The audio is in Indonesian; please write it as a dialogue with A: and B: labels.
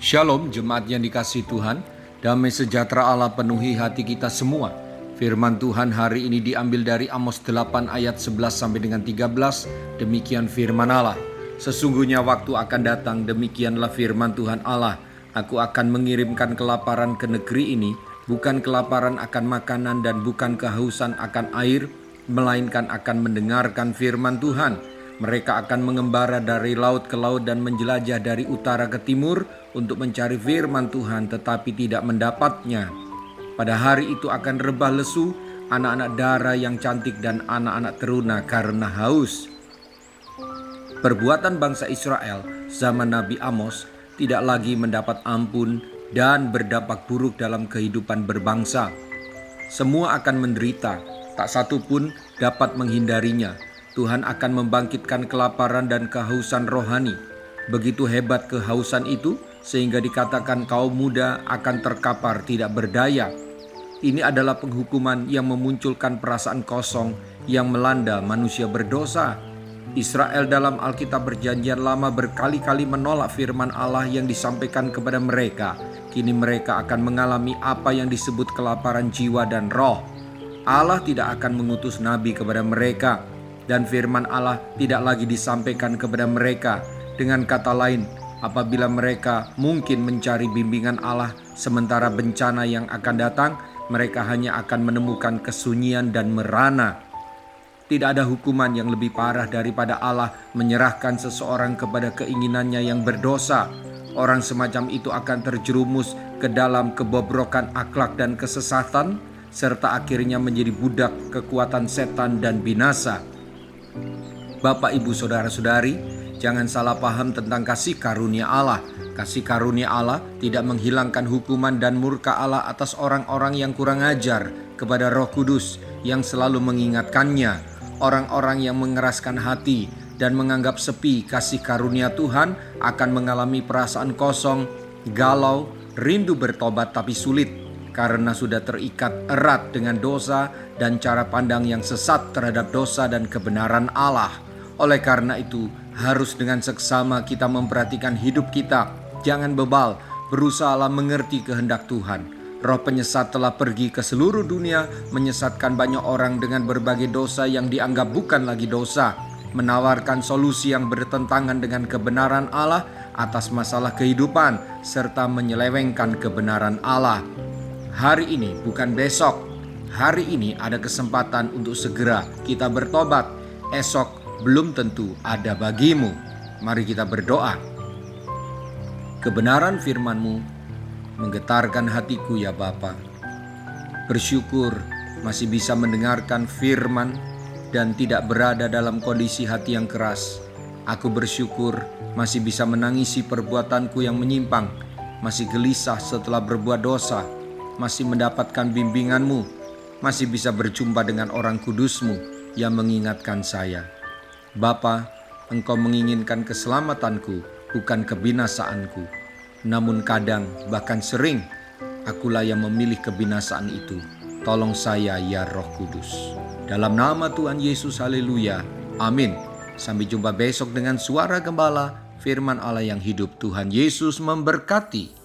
A: Shalom jemaat yang dikasihi Tuhan, damai sejahtera Allah penuhi hati kita semua. Firman Tuhan hari ini diambil dari Amos 8 ayat 11 sampai dengan 13. Demikian firman Allah. Sesungguhnya waktu akan datang, demikianlah firman Tuhan Allah. Aku akan mengirimkan kelaparan ke negeri ini, bukan kelaparan akan makanan dan bukan kehausan akan air, melainkan akan mendengarkan firman Tuhan. Mereka akan mengembara dari laut ke laut dan menjelajah dari utara ke timur untuk mencari firman Tuhan tetapi tidak mendapatnya. Pada hari itu akan rebah lesu anak-anak dara yang cantik dan anak-anak teruna karena haus. Perbuatan bangsa Israel zaman Nabi Amos tidak lagi mendapat ampun dan berdampak buruk dalam kehidupan berbangsa. Semua akan menderita, tak satu pun dapat menghindarinya. Tuhan akan membangkitkan kelaparan dan kehausan rohani. Begitu hebat kehausan itu sehingga dikatakan kaum muda akan terkapar tidak berdaya. Ini adalah penghukuman yang memunculkan perasaan kosong yang melanda manusia berdosa. Israel dalam Alkitab Perjanjian Lama berkali-kali menolak firman Allah yang disampaikan kepada mereka. Kini mereka akan mengalami apa yang disebut kelaparan jiwa dan roh. Allah tidak akan mengutus nabi kepada mereka. Dan firman Allah tidak lagi disampaikan kepada mereka. Dengan kata lain, apabila mereka mungkin mencari bimbingan Allah sementara bencana yang akan datang, mereka hanya akan menemukan kesunyian dan merana. Tidak ada hukuman yang lebih parah daripada Allah menyerahkan seseorang kepada keinginannya yang berdosa. Orang semacam itu akan terjerumus ke dalam kebobrokan akhlak dan kesesatan, serta akhirnya menjadi budak kekuatan setan dan binasa. Bapak, Ibu, Saudara-saudari, jangan salah paham tentang kasih karunia Allah. Kasih karunia Allah tidak menghilangkan hukuman dan murka Allah atas orang-orang yang kurang ajar kepada Roh Kudus yang selalu mengingatkannya. Orang-orang yang mengeraskan hati dan menganggap sepi kasih karunia Tuhan akan mengalami perasaan kosong, galau, rindu bertobat tapi sulit karena sudah terikat erat dengan dosa dan cara pandang yang sesat terhadap dosa dan kebenaran Allah. Oleh karena itu, harus dengan seksama kita memperhatikan hidup kita. Jangan bebal, berusahalah mengerti kehendak Tuhan. Roh penyesat telah pergi ke seluruh dunia, menyesatkan banyak orang dengan berbagai dosa yang dianggap bukan lagi dosa, menawarkan solusi yang bertentangan dengan kebenaran Allah atas masalah kehidupan, serta menyelewengkan kebenaran Allah. Hari ini bukan besok. Hari ini ada kesempatan untuk segera kita bertobat. Esok belum tentu ada bagimu. Mari kita berdoa. Kebenaran firman-Mu menggetarkan hatiku ya Bapa. Bersyukur masih bisa mendengarkan firman dan tidak berada dalam kondisi hati yang keras. Aku bersyukur masih bisa menangisi perbuatanku yang menyimpang, masih gelisah setelah berbuat dosa, masih mendapatkan bimbingan-Mu, masih bisa berjumpa dengan orang kudus-Mu yang mengingatkan saya. Bapa, Engkau menginginkan keselamatanku, bukan kebinasaanku. Namun kadang, bahkan sering, akulah yang memilih kebinasaan itu. Tolong saya ya Roh Kudus. Dalam nama Tuhan Yesus, haleluya, amin. Sampai jumpa besok dengan suara gembala, firman Allah yang hidup. Tuhan Yesus memberkati.